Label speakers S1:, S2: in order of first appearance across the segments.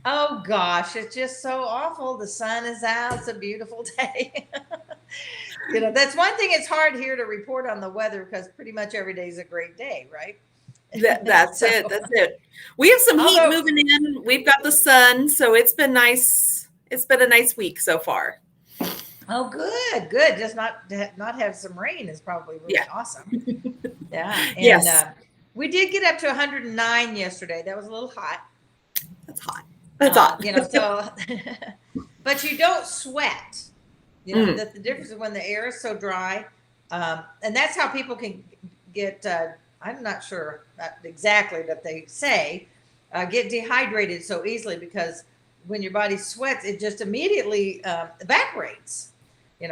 S1: Oh gosh, it's just so awful. The sun is out. It's a beautiful day. That's one thing. It's hard here to report on the weather because pretty much every day is a great day, right?
S2: That's it.
S1: So,
S2: That's it. We have some heat
S1: although,
S2: moving in. We've got the sun, so it's been nice. It's been a nice week so far.
S1: oh, good, good. Just not have some rain is probably really
S2: Yeah.
S1: awesome. Yeah, and
S2: Yes.
S1: we did get up to 109 yesterday. That was a little hot.
S2: That's hot. That's hot.
S1: So, but you don't sweat.
S2: Mm.
S1: That the difference is when the air is so dry, and that's how people can get. I'm not sure exactly, but they say get dehydrated so easily because when your body sweats, it just immediately evaporates.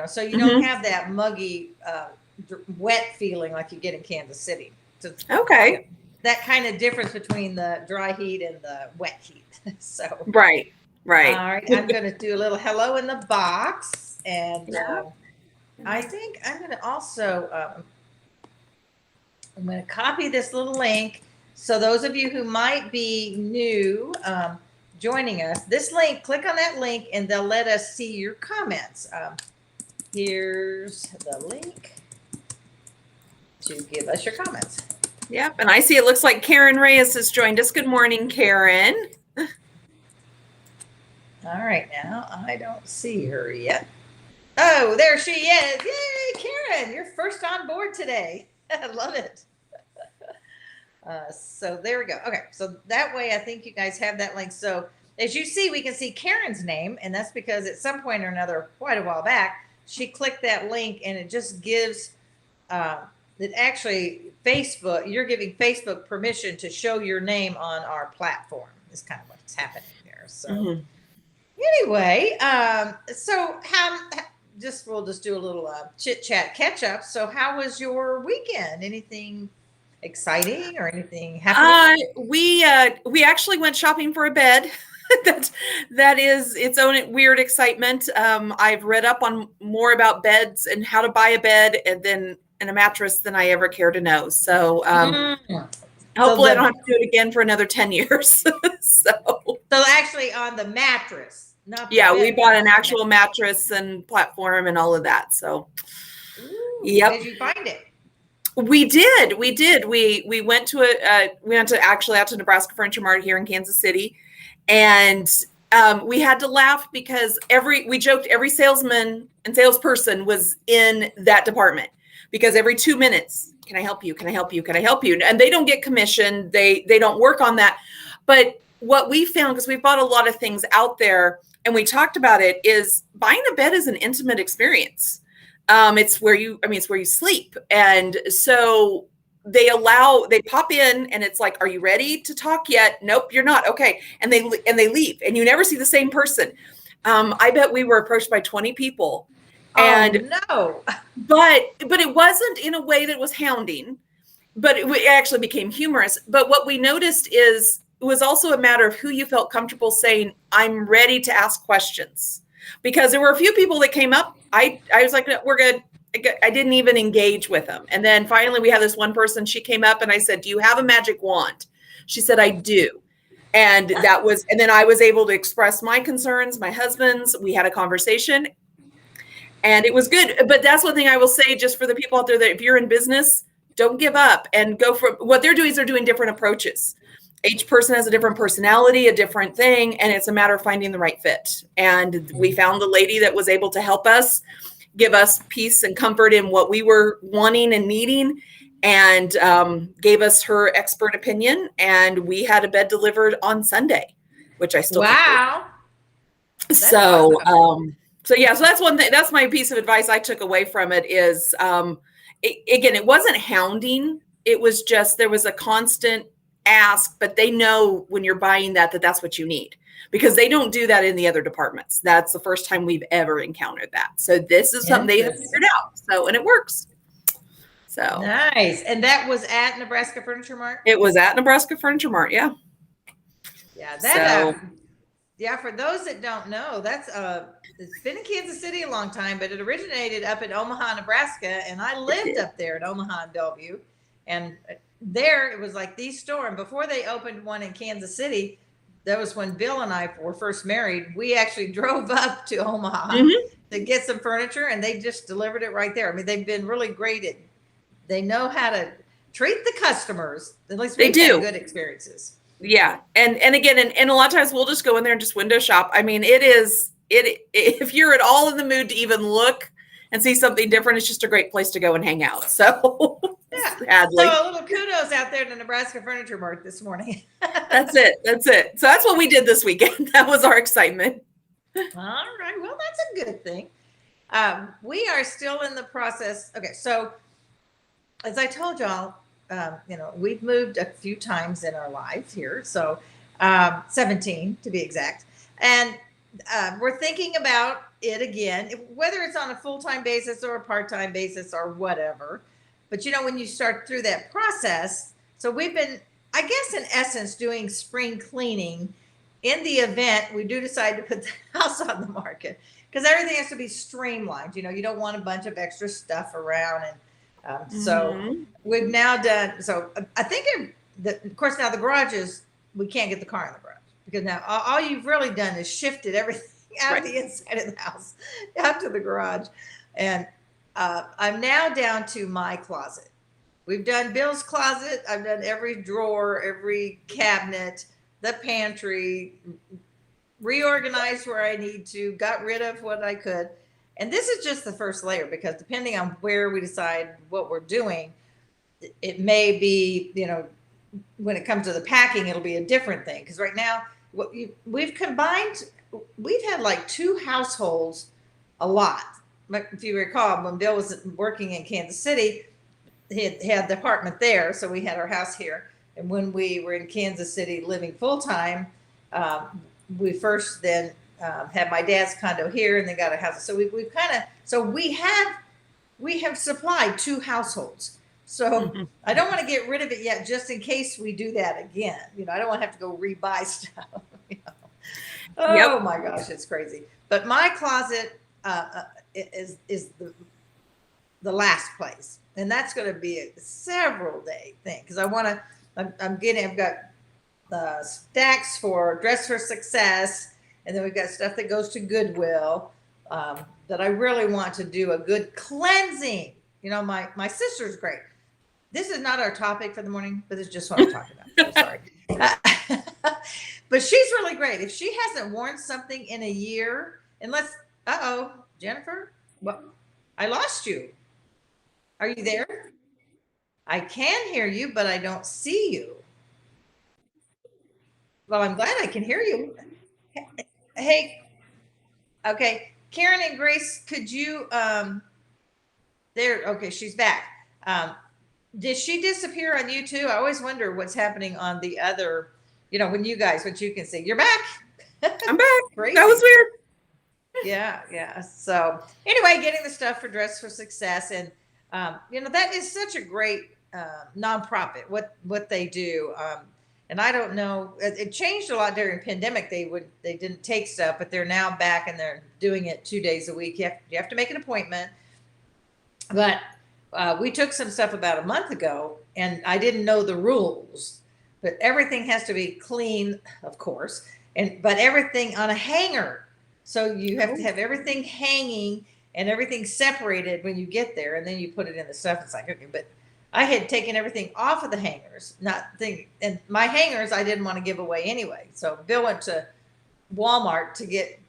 S1: So you don't
S2: Hmm.
S1: have that muggy, wet feeling like you get in Kansas City. So, yeah,
S2: Okay.
S1: that kind of difference between the dry heat and the wet heat. So,
S2: Right.
S1: all
S2: Right.
S1: right, I'm going to do a little hello in the box, and
S2: Yeah.
S1: I think I'm going to also I'm going to copy this little link. So those of you who might be new joining us, this link, click on that link, and they'll let us see your comments. Here's the link to give us your comments.
S2: Yep. And I see it looks like Karen Reyes has joined us. Good morning, Karen.
S1: All right, now I don't see her yet. Oh, there she is. Yay, Karen, you're first on board today. I love it. So there we go. Okay, so that way I think you guys have that link. So as you see, we can see Karen's name, and that's because at some point or another, quite a while back, she clicked that link, and it just gives that actually Facebook. You're giving Facebook permission to show your name on our platform. Is kind of what's happening there. So
S2: Mhm.
S1: anyway, so how? Just we'll just do a little chit chat catch up. So how was your weekend? Anything exciting or anything happening?
S2: We actually went shopping for a bed. that that is its own weird excitement. I've read up on more about beds and how to buy a bed and a mattress than I ever care to know. So
S1: Mm. So
S2: hopefully I don't
S1: the
S2: have to do it again for another 10 years. So
S1: so actually on the mattress, not the
S2: yeah, we
S1: bed, but
S2: bought an
S1: on the
S2: actual
S1: mattress.
S2: mattress and platform and all of that. So
S1: Ooh,
S2: yep.
S1: did you find it?
S2: We did. We did. We went to we went to actually out to Nebraska Furniture Mart here in Kansas City, and we had to laugh because we joked every salesman and salesperson was in that department because every 2 minutes, can I help you? Can I help you? Can I help you? And they don't get commission. They don't work on that. But what we found, because we bought a lot of things out there and we talked about it, is buying a bed is an intimate experience. It's where you sleep. And so they pop in and it's like, are you ready to talk yet? Nope, you're not. Okay. And they leave and you never see the same person. I bet we were approached by 20 people
S1: Oh
S2: and,
S1: no.
S2: but it wasn't in a way that was hounding, but it actually became humorous. But what we noticed is it was also a matter of who you felt comfortable saying, I'm ready to ask questions. Because there were a few people that came up. I was like, no, we're good. I didn't even engage with them. And then finally we had this one person, she came up and I said, do you have a magic wand? She said, I do. And then I was able to express my concerns, my husband's. We had a conversation and it was good. But that's one thing I will say just for the people out there that if you're in business, don't give up and go for what they're doing is they're doing different approaches. Each person has a different personality, a different thing, and it's a matter of finding the right fit. And we found the lady that was able to help us, give us peace and comfort in what we were wanting and needing, and gave us her expert opinion. And we had a bed delivered on Sunday, which I still can't believe.
S1: Wow. That's
S2: So,
S1: awesome.
S2: so yeah, so that's one thing. That's my piece of advice I took away from it is, again, it wasn't hounding. It was just, there was a constant ask, but they know when you're buying that's what you need because they don't do that in the other departments. That's the first time we've ever encountered that. So this is something they have
S1: Interesting.
S2: figured out. So, and it works. So
S1: Nice. And that was at Nebraska Furniture Mart?
S2: it was at Nebraska Furniture Mart. Yeah.
S1: Yeah, that
S2: So
S1: yeah, for those that don't know, that's it's been in Kansas City a long time, but it originated up in Omaha, Nebraska, and I
S2: it
S1: lived
S2: did.
S1: up there in Omaha and Bellevue. And there it was like the store. And before they opened one in Kansas City, that was when Bill and I were first married. We actually drove up to Omaha
S2: Mhm.
S1: to get some furniture, and they just delivered it right there. I mean, they've been really great at, they know how to treat the customers. At least
S2: They
S1: we've had
S2: do.
S1: good experiences.
S2: Yeah. And again, and a lot of times we'll just go in there and just window shop. I mean, it is, if you're at all in the mood to even look and see something different, it's just a great place to go and hang out. So
S1: Yeah. So
S2: sadly,
S1: a little kudos out there to Nebraska Furniture Mart this morning.
S2: that's it. That's it. So that's what we did this weekend. That was our excitement.
S1: All right. Well, that's a good thing. We are still in the process. Okay. So as I told y'all, we've moved a few times in our life here. So 17 to be exact. And we're thinking about it again, whether it's on a full-time basis or a part-time basis or whatever. But when you start through that process, so we've been, I guess, in essence, doing spring cleaning in the event we do decide to put the house on the market, because everything has to be streamlined. You don't want a bunch of extra stuff around. And so we've now done, so I think, of course, now the garages, we can't get the car in the garage because now all you've really done is shifted everything out of the inside of the house out to the garage. And I'm now down to my closet. We've done Bill's closet. I've done every drawer, every cabinet, the pantry, reorganized where I need to, got rid of what I could. And this is just the first layer, because depending on where we decide what we're doing, it may be, when it comes to the packing, it'll be a different thing. Because right now, we've combined, we've had like 2 households a lot. If you recall, when Bill was working in Kansas City, he had the apartment there. So we had our house here. And when we were in Kansas City living full time, we first then had my dad's condo here, and then got a house. So we've kind of, so we have supplied 2 households. So I don't want to get rid of it yet, just in case we do that again. I don't want to have to go rebuy stuff. Oh my gosh, it's crazy. But my closet is the last place, and that's going to be a several day thing, because I want to. I've got stacks for Dress for Success, and then we've got stuff that goes to Goodwill that I really want to do a good cleansing. My sister's great. This is not our topic for the morning, but it's just what I'm talking about. I'm sorry. But she's really great. If she hasn't worn something in a year, Jennifer, what? I lost you. Are you there? I can hear you, but I don't see you. Well, I'm glad I can hear you. Hey, okay. Karen and Grace, could you, okay, she's back. Did she disappear on you too? I always wonder what's happening on the other, when you guys, what you can see. You're back.
S2: I'm back.
S1: Crazy.
S2: That was weird.
S1: Yeah. So anyway, getting the stuff for Dress for Success. And, that is such a great nonprofit, what they do. And I don't know, it changed a lot during pandemic. They didn't take stuff, but they're now back and they're doing it 2 days a week. You have to make an appointment. But we took some stuff about a month ago, and I didn't know the rules, but everything has to be clean, of course, but everything on a hanger. So you have to have everything hanging and everything separated when you get there, and then you put it in the stuff. It's like, okay, but I had taken everything off of the hangers, and my hangers I didn't want to give away anyway. So Bill went to Walmart to get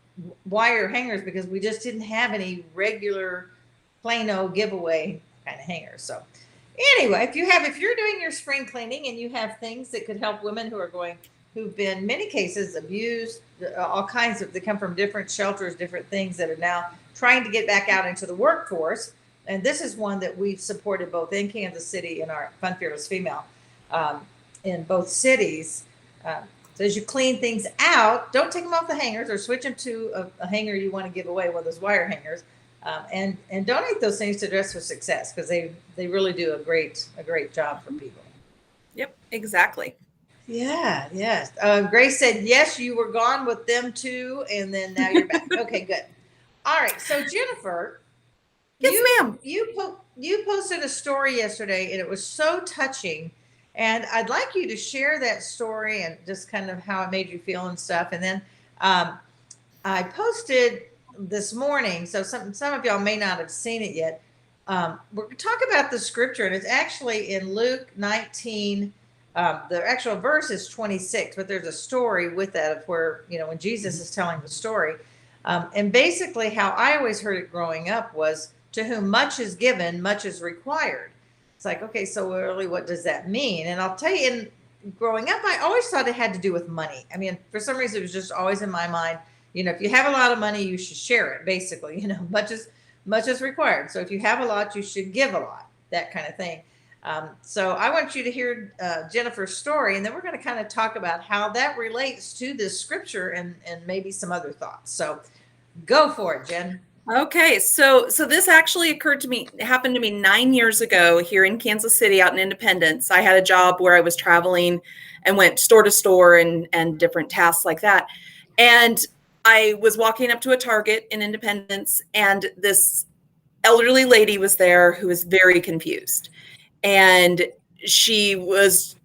S1: wire hangers because we just didn't have any regular plain old giveaway kind of hangers. So anyway, if you're doing your spring cleaning and you have things that could help women who've been in many cases abused, all kinds of, they come from different shelters, different things that are now trying to get back out into the workforce. And this is one that we've supported both in Kansas City and our Fun Fearless Female in both cities. So as you clean things out, don't take them off the hangers or switch them to a hanger you want to give away, one of those wire hangers, and donate those things to Dress for Success, because they really do a great job for people.
S2: Yep, exactly.
S1: Yeah, yes. Grace said, yes, you were gone with them too, and then now you're back. Okay, good. All right, so Jennifer.
S2: Yes, ma'am.
S1: You posted a story yesterday, and it was so touching. And I'd like you to share that story and just kind of how it made you feel and stuff. And then um, I posted this morning, so some of y'all may not have seen it yet. We're going to talk about the scripture, and it's actually in Luke 19. The actual verse is 26, but there's a story with that of where, when Jesus is telling the story. And basically, how I always heard it growing up was, to whom much is given, much is required. It's like, okay, so really, what does that mean? And I'll tell you, in growing up, I always thought it had to do with money. I mean, for some reason, it was just always in my mind. If you have a lot of money, you should share it. Basically, much is required. So if you have a lot, you should give a lot. That kind of thing. So I want you to hear Jennifer's story, and then we're going to kind of talk about how that relates to this scripture and maybe some other thoughts. So go for it, Jen.
S2: Okay, so this actually happened to me 9 years ago here in Kansas City, out in Independence. I had a job where I was traveling and went store to store and different tasks like that. And I was walking up to a Target in Independence, and this elderly lady was there who was very confused. And she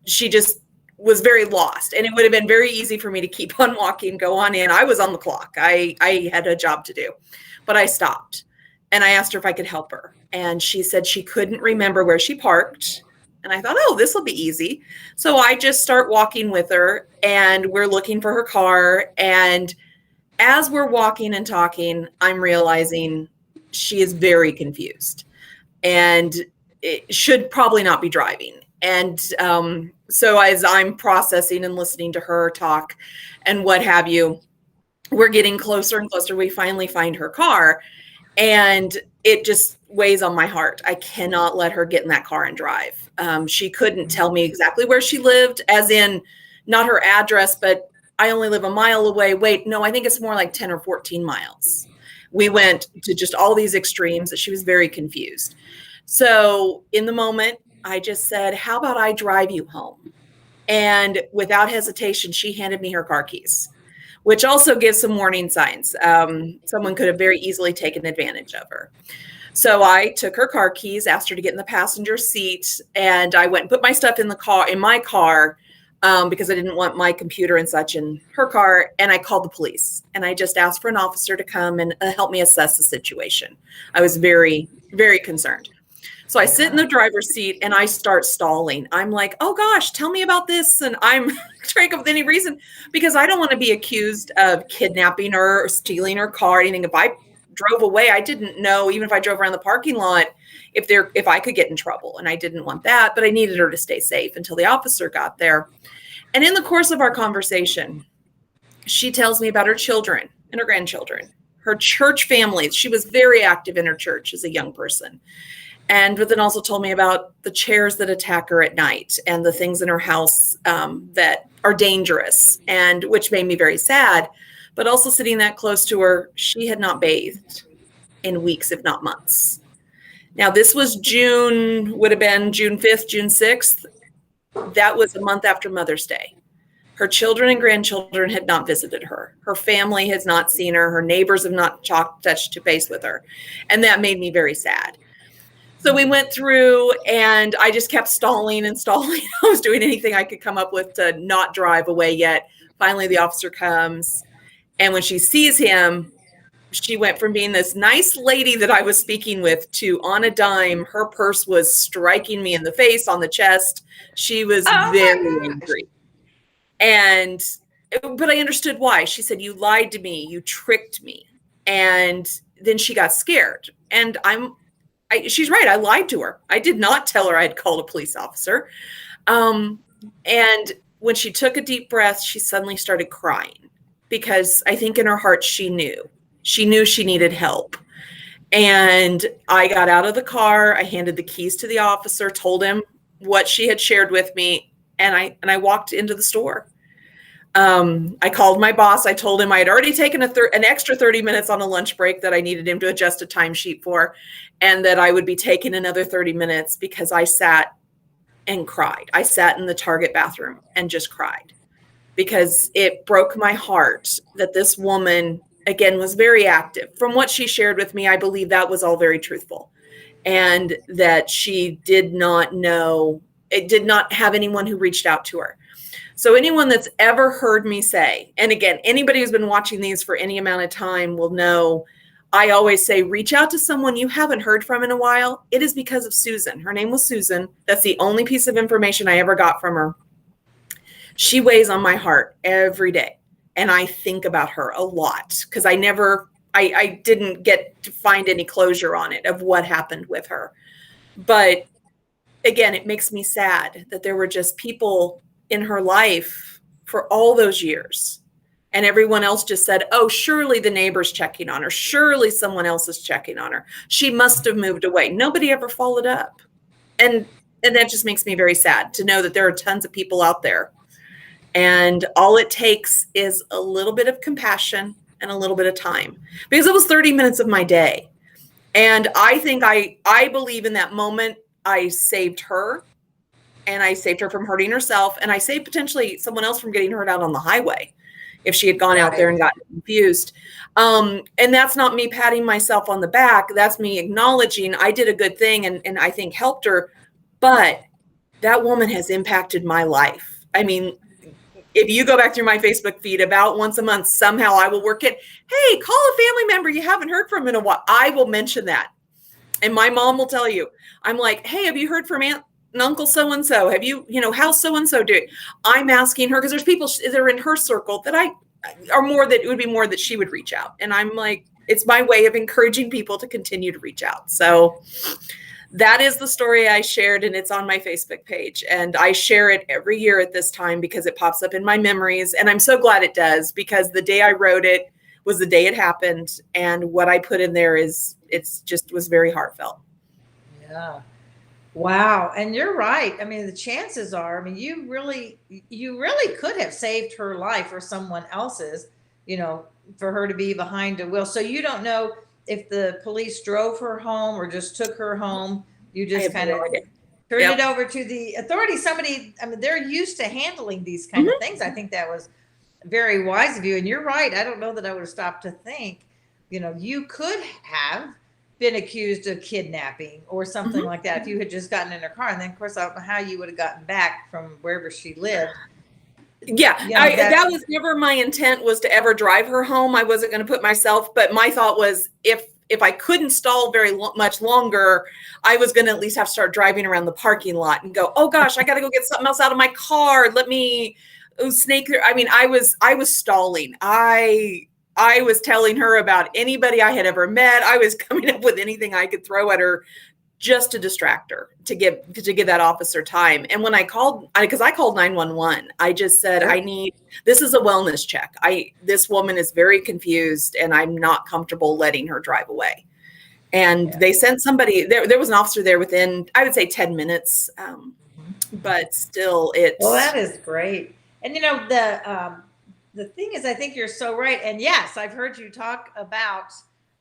S2: just was very lost. And it would have been very easy for me to keep on walking, go on in. I was on the clock. I had a job to do. But I stopped and I asked her if I could help her. And she said she couldn't remember where she parked. And I thought, oh, this will be easy. So I just start walking with her, and we're looking for her car. And as we're walking and talking, I'm realizing she is very confused and it should probably not be driving. And so as I'm processing and listening to her talk and what have you, we're getting closer and closer. We finally find her car, and it just weighs on my heart. I cannot let her get in that car and drive. She couldn't tell me exactly where she lived, as in not her address, but I only live a mile away. Wait, no, I think it's more like 10 or 14 miles. We went to just all these extremes that she was very confused. So in the moment, I just said, how about I drive you home? And without hesitation, she handed me her car keys, which also gives some warning signs. Someone could have very easily taken advantage of her. So I took her car keys, asked her to get in the passenger seat, and I went and put my stuff in my car, because I didn't want my computer and such in her car. And I called the police, and I just asked for an officer to come and help me assess the situation. I was very, very concerned. So I sit in the driver's seat and I start stalling. I'm like, oh gosh, tell me about this. And I'm trying to come up with any reason, because I don't want to be accused of kidnapping her or stealing her car or anything. If I drove away, I didn't know, even if I drove around the parking lot, if I could get in trouble. And I didn't want that, but I needed her to stay safe until the officer got there. And in the course of our conversation, she tells me about her children and her grandchildren, her church family. She was very active in her church as a young person. But then also told me about the chairs that attack her at night and the things in her house that are dangerous, and which made me very sad. But also sitting that close to her, she had not bathed in weeks, if not months. Now, this was would have been June 5th, June 6th. That was a month after Mother's Day. Her children and grandchildren had not visited her. Her family has not seen her. Her neighbors have not touched base with her. And that made me very sad. So we went through, and I just kept stalling and stalling. I was doing anything I could come up with to not drive away yet. Finally, the officer comes, and when she sees him, she went from being this nice lady that I was speaking with to, on a dime, her purse was striking me in the face, on the chest. She was very angry. But I understood why. She said, you lied to me. You tricked me. And then she got scared. And she's right. I lied to her. I did not tell her I had called a police officer. And when she took a deep breath, she suddenly started crying, because I think in her heart, she knew she needed help. And I got out of the car. I handed the keys to the officer, told him what she had shared with me. And I walked into the store. I called my boss. I told him I had already taken an extra 30 minutes on a lunch break that I needed him to adjust a timesheet for, and that I would be taking another 30 minutes, because I sat and cried. I sat in the Target bathroom and just cried, because it broke my heart that this woman, again, was very active. From what she shared with me, I believe that was all very truthful, and that she did not know it did not have anyone who reached out to her. So anyone that's ever heard me say, and again, anybody who's been watching these for any amount of time will know, I always say, reach out to someone you haven't heard from in a while. It is because of Susan. Her name was Susan. That's the only piece of information I ever got from her. She weighs on my heart every day. And I think about her a lot because I didn't get to find any closure on it of what happened with her. But again, it makes me sad that there were just people in her life for all those years. And everyone else just said, oh, surely the neighbor's checking on her. Surely someone else is checking on her. She must have moved away. Nobody ever followed up. And that just makes me very sad to know that there are tons of people out there. And all it takes is a little bit of compassion and a little bit of time, because it was 30 minutes of my day. And I think I believe in that moment, I saved her, and I saved her from hurting herself, and I saved potentially someone else from getting hurt out on the highway if she had gone out there and gotten confused. And that's not me patting myself on the back. That's me acknowledging I did a good thing and I think helped her. But that woman has impacted my life. I mean, if you go back through my Facebook feed about once a month, somehow I will work it. Hey, call a family member you haven't heard from in a while. I will mention that. And my mom will tell you, I'm like, hey, have you heard from Aunt and Uncle so-and-so? Have you, how's so-and-so doing? I'm asking her because there's people that are in her circle that it would be more that she would reach out. And I'm like, it's my way of encouraging people to continue to reach out. So that is the story I shared, and it's on my Facebook page. And I share it every year at this time because it pops up in my memories. And I'm so glad it does, because the day I wrote it was the day it happened. And what I put in there was very heartfelt.
S1: Yeah. Wow. And you're right. I mean, the chances are, you really could have saved her life or someone else's, for her to be behind a wheel. So you don't know if the police drove her home or just took her home. You just kind of turned it over to the authorities. They're used to handling these kind of things. I think that was very wise of you. And you're right. I don't know that I would have stopped to think, you could have been accused of kidnapping or something like that if you had just gotten in her car. And then, of course, I don't know how you would have gotten back from wherever she lived.
S2: Yeah, that was never my intent, was to ever drive her home. I wasn't going to put myself, but my thought was if I couldn't stall much longer, I was going to at least have to start driving around the parking lot and go, oh gosh, I got to go get something else out of my car. Let me snake through. I was stalling. I was telling her about anybody I had ever met. I was coming up with anything I could throw at her just to distract her, to give that officer time. And when I called 911, I just said, this is a wellness check. This woman is very confused and I'm not comfortable letting her drive away. And they sent somebody there was an officer there within, I would say, 10 minutes. But still well,
S1: that is great. And the thing is, I think you're so right. And yes, I've heard you talk about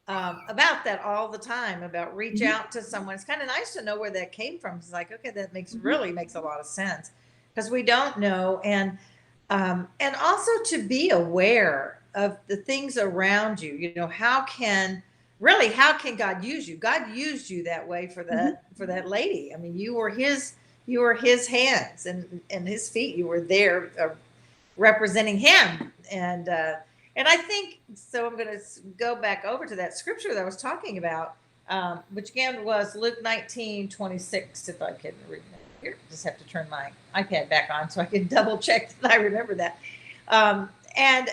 S1: that all the time, about reach out to someone. It's kind of nice to know where that came from. It's like, okay, that really makes a lot of sense, because we don't know. And also to be aware of the things around you. How can God use you? God used you that way for that lady. You were his hands and his feet. You were there representing him. And I think, so I'm going to go back over to that scripture that I was talking about, which again was Luke 19:26, if I can read that here. Just have to turn my iPad back on so I can double check that I remember that. And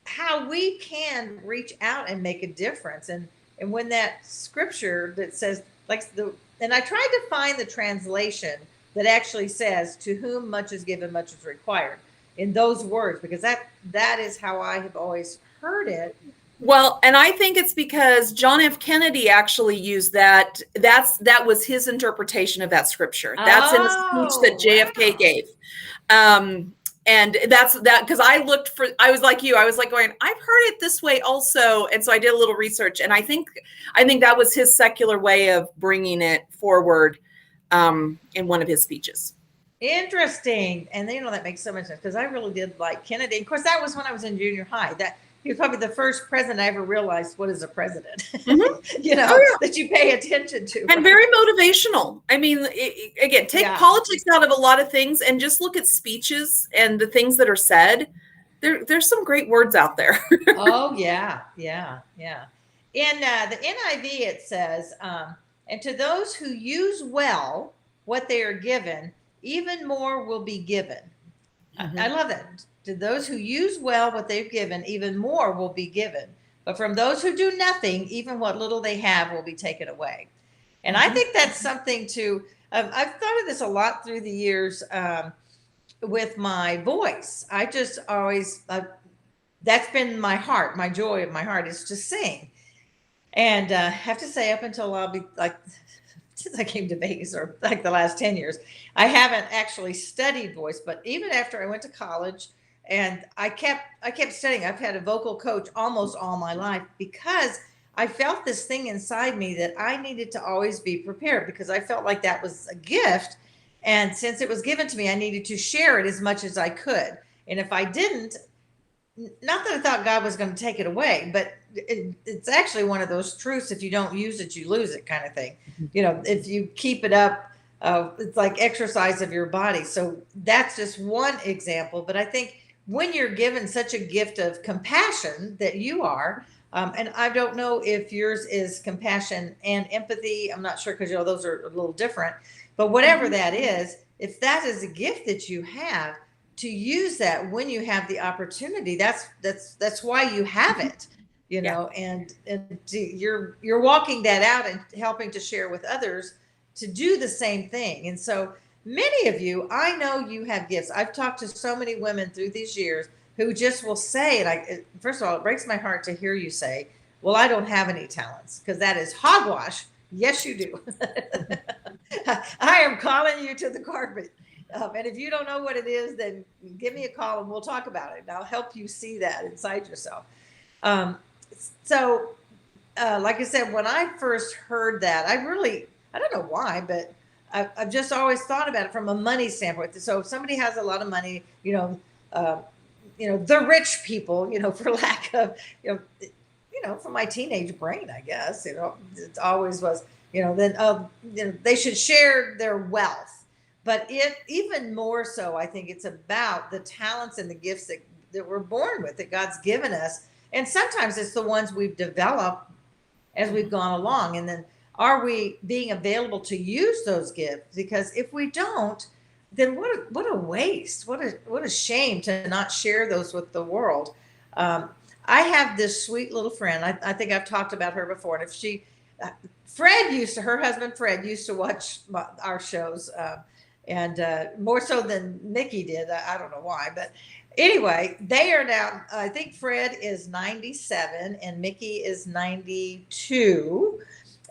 S1: how we can reach out and make a difference. And when that scripture that says, and I tried to find the translation that actually says, to whom much is given, much is required, in those words, because that is how I have always heard it.
S2: Well, and I think it's because John F. Kennedy actually used that. That was his interpretation of that scripture. That's in the speech that JFK gave. And that's because I was like you, I was like going, I've heard it this way also. And so I did a little research, and I think that was his secular way of bringing it forward in one of his speeches.
S1: Interesting. And that makes so much sense, because I really did like Kennedy. Of course, that was when I was in junior high. he was probably the first president I ever realized what is a president,
S2: Mhm.
S1: you know,
S2: Oh, yeah.
S1: that you pay attention to.
S2: And very motivational. I mean, again, take
S1: Yeah.
S2: politics out of a lot of things and just look at speeches and the things that are said. There's some great words out there.
S1: Oh, yeah, yeah, yeah. In the NIV, it says, and to those who use well what they are given, even more will be given. I love that. To those who use well what they've given, even more will be given. But from those who do nothing, even what little they have will be taken away. And I think that's something to, I've thought of this a lot through the years with my voice. I just always, that's been my heart, my joy of my heart is to sing. And I have to say, up until I'll be like, since I came to Vegas, or like the last 10 years, I haven't actually studied voice. But even after I went to college, and I kept studying. I've had a vocal coach almost all my life because I felt this thing inside me that I needed to always be prepared, because I felt like that was a gift. And since it was given to me, I needed to share it as much as I could. And if I didn't, not that I thought God was going to take it away, but it's actually one of those truths. If you don't use it, you lose it, kind of thing. You know, if you keep it up, it's like exercise of your body. So that's just one example. But I think when you're given such a gift of compassion that you are, and I don't know if yours is compassion and empathy. I'm not sure, because you know those are a little different. But whatever that is, if that is a gift that you have, to use that when you have the opportunity, that's why you have it, you know. And you're walking that out and helping to share with others to do the same thing. And so many of you, I know you have gifts. I've talked to so many women through these years who just will say, like, first of all, it breaks my heart to hear you say, well, I don't have any talents, because that is hogwash. Yes, you do. I am calling you to the carpet. And if you don't know what it is, then give me a call and we'll talk about it. And I'll help you see that inside yourself. Like I said, when I first heard that, I don't know why, but I've just always thought about it from a money standpoint. So if somebody has a lot of money, the rich people, for lack of, from my teenage brain, I guess, it always was, then they should share their wealth. But it even more so, I think it's about the talents and the gifts that we're born with, that God's given us. And sometimes it's the ones we've developed as we've gone along. And then are we being available to use those gifts? Because if we don't, then what a waste. What a shame to not share those with the world. I have this sweet little friend. I think I've talked about her before. And if her husband Fred used to watch our shows, and more so than Nikki did. I don't know why, but anyway, they are now, I think Fred is 97 and Mickey is 92.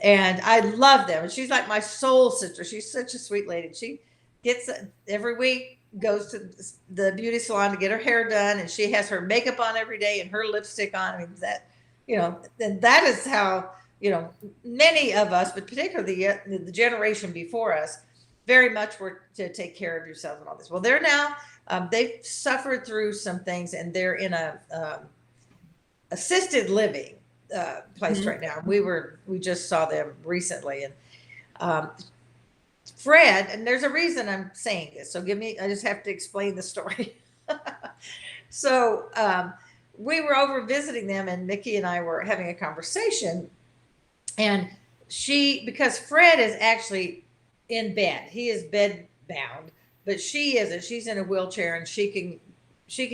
S1: And I love them. And she's like my soul sister. She's such a sweet lady. She gets every week, goes to the beauty salon to get her hair done. And she has her makeup on every day and her lipstick on. I mean, and that is how, many of us, but particularly the generation before us, very much were to take care of yourselves and all this. Well, they're now, they've suffered through some things, and they're in a assisted living place right now. We just saw them recently, and Fred, and there's a reason I'm saying this, so I just have to explain the story. So we were over visiting them, and Mickey and I were having a conversation, and because Fred is actually in bed, he is bed bound, but she isn't. She's in a wheelchair, and she can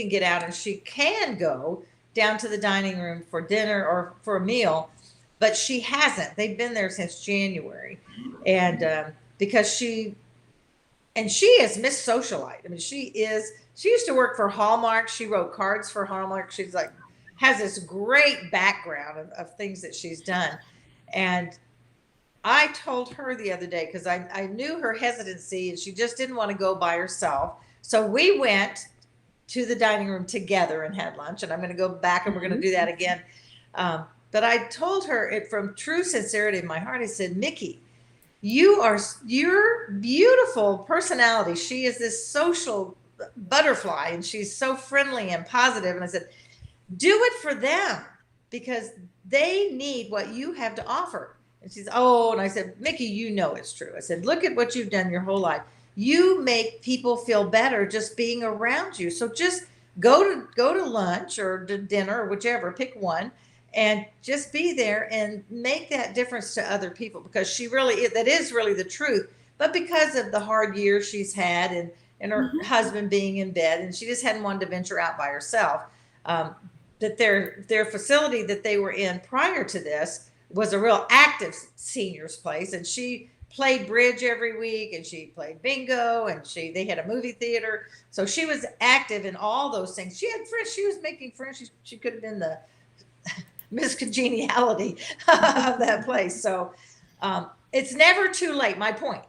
S1: get out, and she can go down to the dining room for dinner or for a meal, but she hasn't. They've been there since January, and because she is Miss Socialite. I mean, she used to work for Hallmark. She wrote cards for Hallmark. She's like, has this great background of things that she's done. And I told her the other day, because I knew her hesitancy and she just didn't want to go by herself. So we went to the dining room together and had lunch, and I'm going to go back and we're going to do that again. But I told her it from true sincerity of my heart. I said, Mickey, your beautiful personality. She is this social butterfly, and she's so friendly and positive. And I said, do it for them because they need what you have to offer. And she's, oh, and I said, Mickey, you know it's true. I said, look at what you've done your whole life. You make people feel better just being around you. So just go to lunch or to dinner or whichever, pick one, and just be there and make that difference to other people because she really that is really the truth. But because of the hard years she's had and her husband being in bed, and she just hadn't wanted to venture out by herself. That their facility that they were in prior to this was a real active seniors place, and she played bridge every week, and she played bingo, and they had a movie theater, so she was active in all those things. She had friends. She was making friends. She could have been the Miss Congeniality of that place. So it's never too late. My point.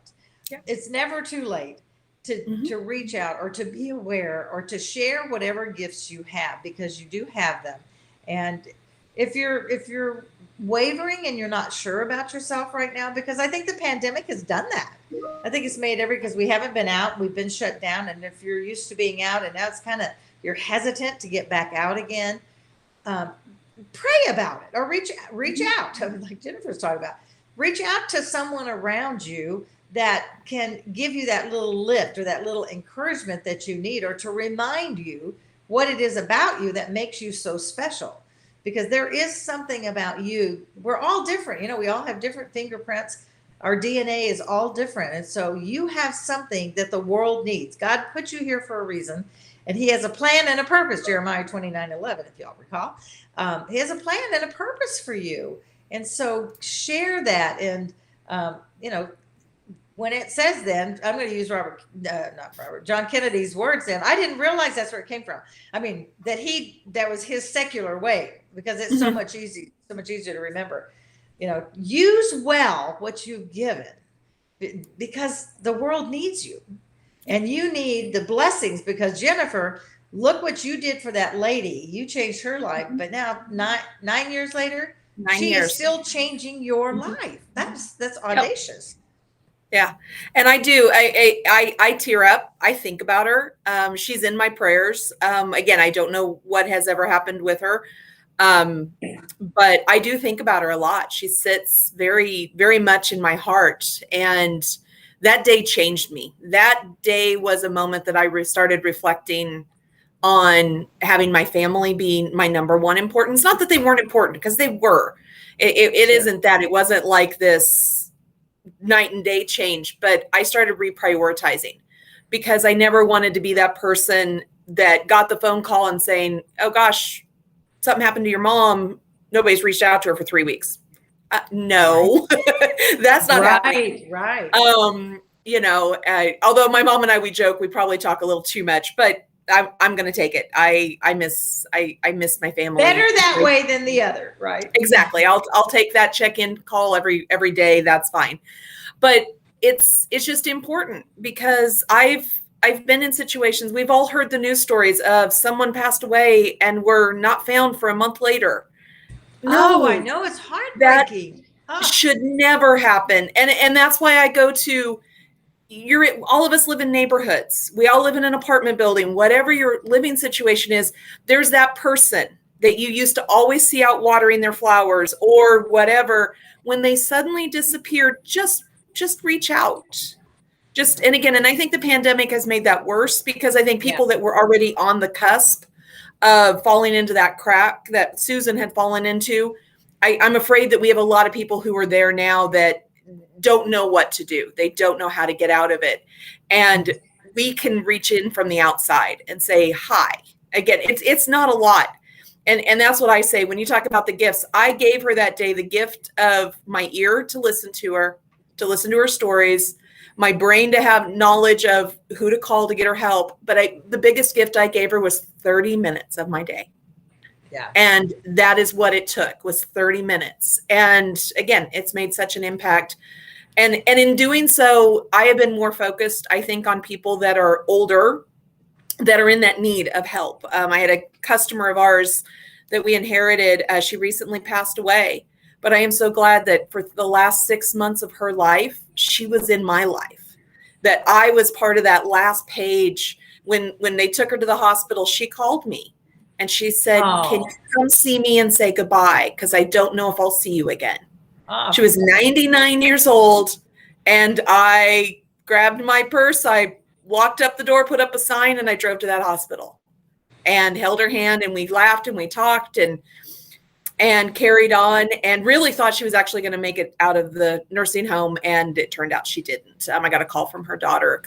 S1: Yeah. It's never too late to reach out or to be aware or to share whatever gifts you have because you do have them. And if you're wavering and you're not sure about yourself right now, because I think the pandemic has done that. I think it's made because we haven't been out, we've been shut down. And if you're used to being out and now it's kind of, you're hesitant to get back out again, pray about it or reach out. Like Jennifer's talking about, reach out to someone around you that can give you that little lift or that little encouragement that you need, or to remind you what it is about you that makes you so special. Because there is something about you. We're all different. We all have different fingerprints. Our DNA is all different. And so you have something that the world needs. God put you here for a reason, and he has a plan and a purpose. Jeremiah 29:11, if y'all recall. He has a plan and a purpose for you. And so share that. And, when it says then, I'm going to use John Kennedy's words then. I didn't realize that's where it came from. I mean, that was his secular way, because it's so much easier to remember. Use well what you've given, because the world needs you and you need the blessings, because Jennifer, look what you did for that lady. You changed her life, but now 9 years later, she is still changing your life. That's audacious.
S2: Yeah. And I do, I tear up. I think about her. She's in my prayers. Again, I don't know what has ever happened with her. But I do think about her a lot. She sits very, very much in my heart. And that day changed me. That day was a moment that I started reflecting on having my family being my number one importance. Not that they weren't important, because they were. It isn't that. It wasn't like this night and day change, but I started reprioritizing, because I never wanted to be that person that got the phone call and saying, oh gosh, something happened to your mom. Nobody's reached out to her for 3 weeks. No, that's not happening.
S1: Right.
S2: Although my mom and we joke, we probably talk a little too much, but I'm going to take it. I miss my family.
S1: Better that way than the other, right?
S2: Exactly. I'll take that check-in call every day. That's fine. But it's just important, because I've been in situations, we've all heard the news stories of someone passed away and were not found for a month later.
S1: No, I know, it's heartbreaking.
S2: That should never happen. And that's why I go to, all of us live in neighborhoods. We all live in an apartment building. Whatever your living situation is, there's that person that you used to always see out watering their flowers or whatever. When they suddenly disappeared, just reach out. And I think the pandemic has made that worse, because I think people that were already on the cusp of falling into that crack that Susan had fallen into, I'm afraid that we have a lot of people who are there now that don't know what to do. They don't know how to get out of it. And we can reach in from the outside and say, hi. Again, it's not a lot. And that's what I say when you talk about the gifts. I gave her that day the gift of my ear to listen to her stories, my brain to have knowledge of who to call to get her help. But the biggest gift I gave her was 30 minutes of my day.
S1: Yeah.
S2: And that is what it took, was 30 minutes. And again, it's made such an impact. And in doing so, I have been more focused, I think, on people that are older, that are in that need of help. I had a customer of ours that we inherited. She recently passed away, but I am so glad that for the last 6 months of her life, she was in my life, that I was part of that last page. When they took her to the hospital, she called me And she said, "Can
S1: Oh,
S2: you come see me and say goodbye? Because I don't know if I'll see you again." She
S1: oh,
S2: was 99 years old. And I grabbed my purse. I walked up the door, put up a sign, and I drove to that hospital and held her hand, and we laughed and we talked and carried on, and really thought she was actually going to make it out of the nursing home. And it turned out she didn't. I got a call from her daughter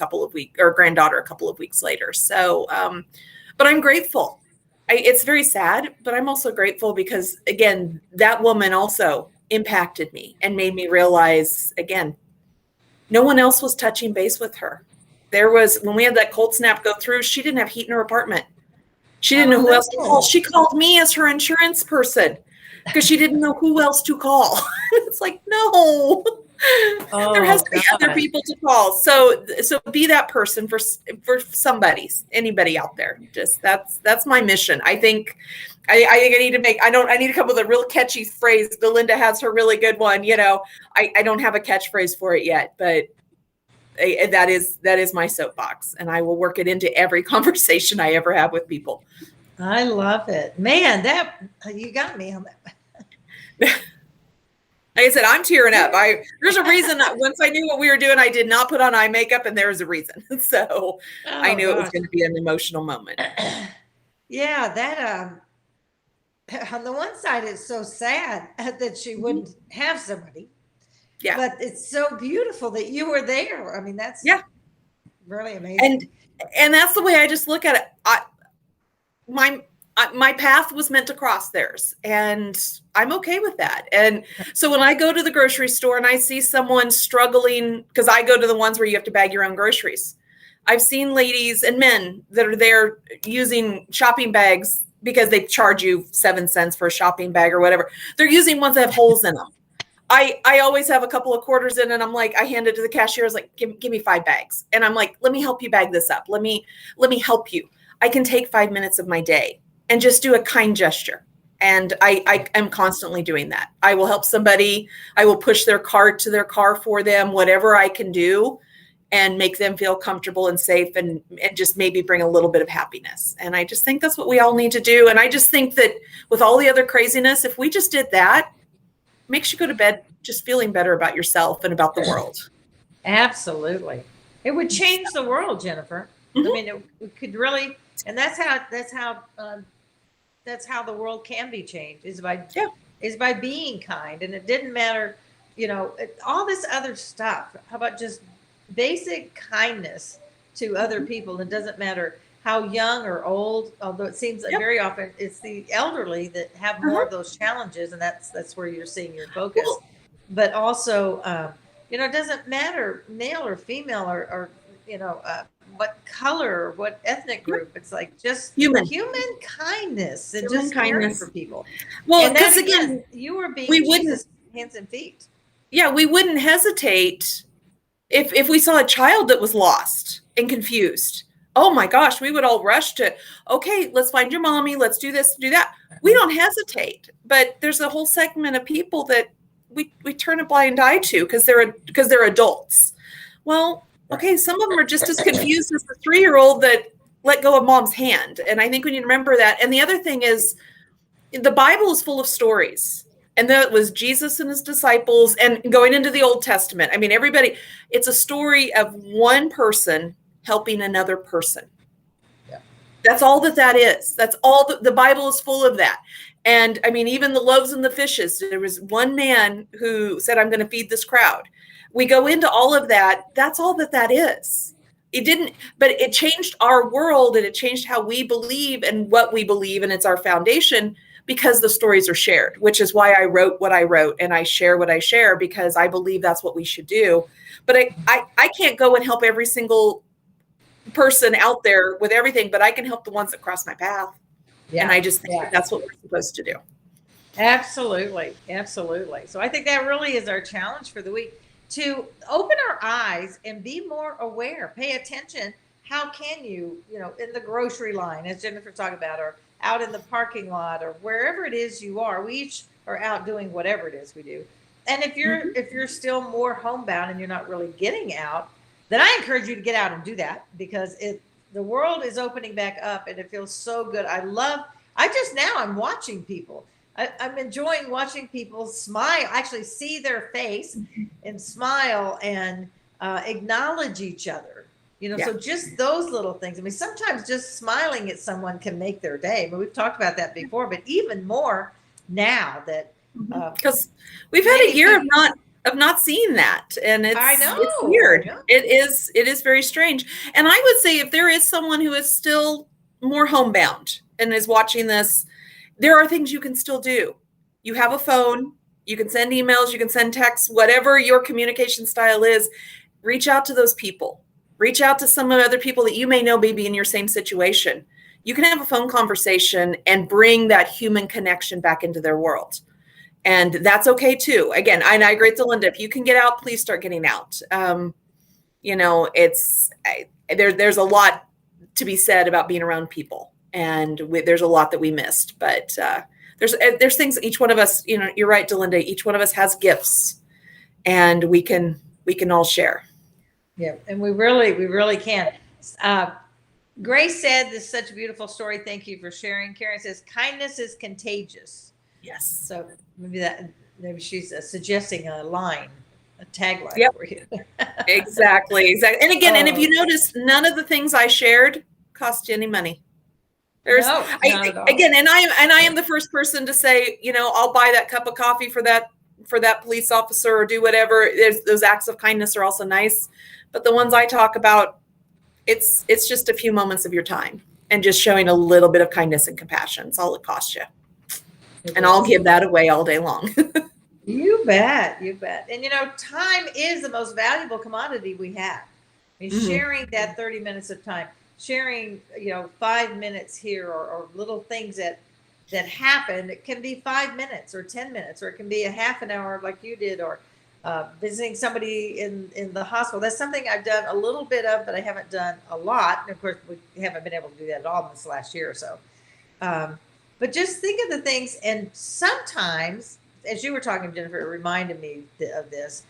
S2: granddaughter a couple of weeks later. So, but I'm grateful. It's very sad, but I'm also grateful because, again, that woman also impacted me and made me realize, again, no one else was touching base with her. When we had that cold snap go through, she didn't have heat in her apartment. She didn't know
S1: oh,
S2: who else to call.
S1: no.
S2: She called me as her insurance person because she didn't know who else to call. It's like, no, there has
S1: Oh,
S2: to be other
S1: God.
S2: people to call. So be that person for anybody out there. Just that's my mission. I think I need to come up with a real catchy phrase. Delinda has her really good one. I don't have a catchphrase for it yet, but that is my soapbox, and I will work it into every conversation I ever have with people.
S1: I love it. Man, you got me on that.
S2: Like I said, I'm tearing up. There's a reason that once I knew what we were doing, I did not put on eye makeup, and there's a reason. So I knew it was going to be an emotional moment.
S1: Yeah, that on the one side, it's so sad that she wouldn't have somebody.
S2: Yeah.
S1: But it's so beautiful that you were there. I mean, that's really amazing.
S2: And that's the way I just look at it. My path was meant to cross theirs, and I'm okay with that. And so when I go to the grocery store and I see someone struggling, because I go to the ones where you have to bag your own groceries. I've seen ladies and men that are there using shopping bags because they charge you 7 cents for a shopping bag or whatever. They're using ones that have holes in them. I always have a couple of quarters in, and I'm like, I hand it to the cashier. I was like, give me 5 bags. And I'm like, let me help you bag this up. Let me help you. I can take 5 minutes of my day and just do a kind gesture. And I am constantly doing that. I will help somebody. I will push their cart to their car for them, whatever I can do, and make them feel comfortable and safe, and just maybe bring a little bit of happiness. And I just think that's what we all need to do. And I just think that with all the other craziness, if we just did that, makes you go to bed just feeling better about yourself and about the world.
S1: Absolutely. It would change the world, Jennifer.
S2: Mm-hmm.
S1: I mean, it could really, and that's how the world can be changed is by being kind. And it didn't matter, all this other stuff. How about just basic kindness to other people? It doesn't matter how young or old, although it seems like very often it's the elderly that have more of those challenges, and that's where you're seeing your focus. But also, it doesn't matter male or female or what color or what ethnic group. It's like just human kindness and just caring for people.
S2: Well, because again,
S1: you were being Jesus' hands and feet.
S2: Yeah, we wouldn't hesitate if we saw a child that was lost and confused. Oh my gosh, we would all rush to, okay, let's find your mommy. Let's do this, do that. We don't hesitate, but there's a whole segment of people that we turn a blind eye to because they're adults. Well, okay, some of them are just as confused as the 3-year-old that let go of mom's hand. And I think we need to remember that. And the other thing is, the Bible is full of stories. And that was Jesus and his disciples, and going into the Old Testament. I mean, it's a story of one person helping another person. Yeah. That's all that is. That's all the Bible is full of that. And I mean, even the loaves and the fishes, there was one man who said, I'm going to feed this crowd. We go into all of that. That's all that is. But it changed our world, and it changed how we believe and what we believe. And it's our foundation because the stories are shared, which is why I wrote what I wrote and I share what I share, because I believe that's what we should do. But I can't go and help every single person out there with everything, but I can help the ones that cross my path. Yeah. And I just think that's what we're supposed to do.
S1: Absolutely. Absolutely. So I think that really is our challenge for the week, to open our eyes and be more aware, pay attention. How can you, in the grocery line, as Jennifer talked about, or out in the parking lot, or wherever it is you are, we each are out doing whatever it is we do. And if you're still more homebound and you're not really getting out, then I encourage you to get out and do that, because the world is opening back up and it feels so good. I love I'm watching people. I'm enjoying watching people smile, actually see their face and smile and acknowledge each other.
S2: Yeah.
S1: So just those little things. I mean, sometimes just smiling at someone can make their day. But we've talked about that before, but even more now that
S2: because we've had a
S1: many
S2: year
S1: people,
S2: of not seeing that, and
S1: I
S2: it's
S1: know,
S2: weird.
S1: I know.
S2: It is very strange. And I would say if there is someone who is still more homebound and is watching this, there are things you can still do. You have a phone, you can send emails, you can send texts, whatever your communication style is. Reach out to those people. Reach out to some other people that you may know may be in your same situation. You can have a phone conversation and bring that human connection back into their world. And that's okay too. Again, I agree with Delinda. If you can get out, please start getting out. There's a lot to be said about being around people, and there's a lot that we missed. But there's things each one of us. You're right, Delinda. Each one of us has gifts, and we can all share.
S1: Yeah, and we really can. Grace said, "This is such a beautiful story. Thank you for sharing." Karen says, "Kindness is contagious."
S2: Yes.
S1: So maybe she's suggesting a line, a tagline
S2: Yep.
S1: for you.
S2: Exactly. And again, and if you notice, none of the things I shared cost you any money.
S1: No, not at all.
S2: Again, and I am the first person to say, I'll buy that cup of coffee for that police officer or do whatever. Those acts of kindness are also nice, but the ones I talk about, it's just a few moments of your time and just showing a little bit of kindness and compassion. It's all it costs you. And I'll give that away all day long.
S1: You bet. And time is the most valuable commodity we have. I mean, sharing that 30 minutes of time, sharing 5 minutes here or little things that happen. It can be 5 minutes or 10 minutes, or it can be a half an hour like you did, or visiting somebody in the hospital. That's something I've done a little bit of, but I haven't done a lot. And of course, we haven't been able to do that at all in this last year or so. But just think of the things. And sometimes, as you were talking, Jennifer, it reminded me of this.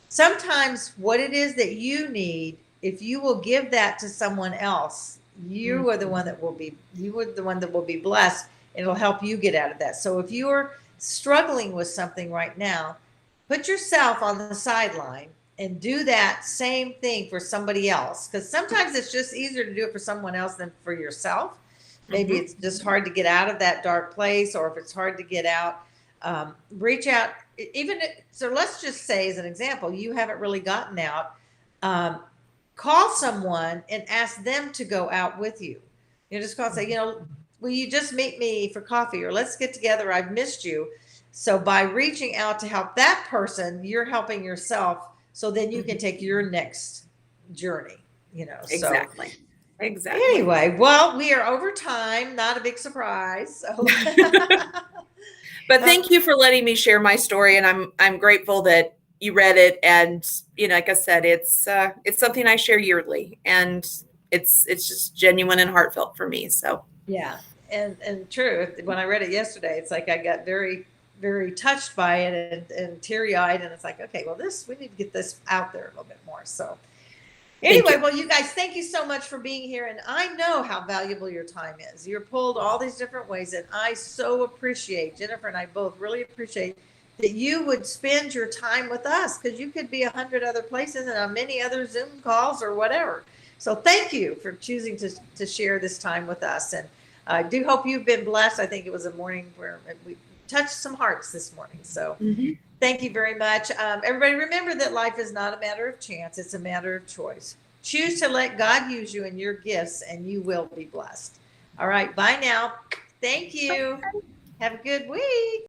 S1: Sometimes what it is that you need, if you will give that to someone else, you are the one that will be blessed, and it'll help you get out of that. So if you're struggling with something right now, put yourself on the sideline and do that same thing for somebody else. Because sometimes it's just easier to do it for someone else than for yourself. Maybe it's just hard to get out of that dark place, or if it's hard to get out, reach out. So let's just say, as an example, you haven't really gotten out. Call someone and ask them to go out with you. Just call and say, will you just meet me for coffee, or let's get together. I've missed you. So by reaching out to help that person, you're helping yourself. So then you can take your next journey,
S2: Exactly.
S1: So,
S2: exactly.
S1: Anyway, well, we are over time. Not a big surprise. So.
S2: But thank you for letting me share my story, and I'm grateful that you read it. And like I said, it's something I share yearly, and it's just genuine and heartfelt for me. So
S1: yeah, and true. When I read it yesterday, it's like I got very, very touched by it and teary eyed, and it's like, okay, well, we need to get this out there a little bit more. So. Anyway, well, you guys, thank you so much for being here. And I know how valuable your time is. You're pulled all these different ways. And I so appreciate, Jennifer and I both really appreciate that you would spend your time with us, because you could be 100 other places and on many other Zoom calls or whatever. So thank you for choosing to share this time with us. And I do hope you've been blessed. I think it was a morning where we touched some hearts this morning. So thank you very much. Everybody, remember that life is not a matter of chance. It's a matter of choice. Choose to let God use you and your gifts, and you will be blessed. All right. Bye now. Thank you. Have a good week.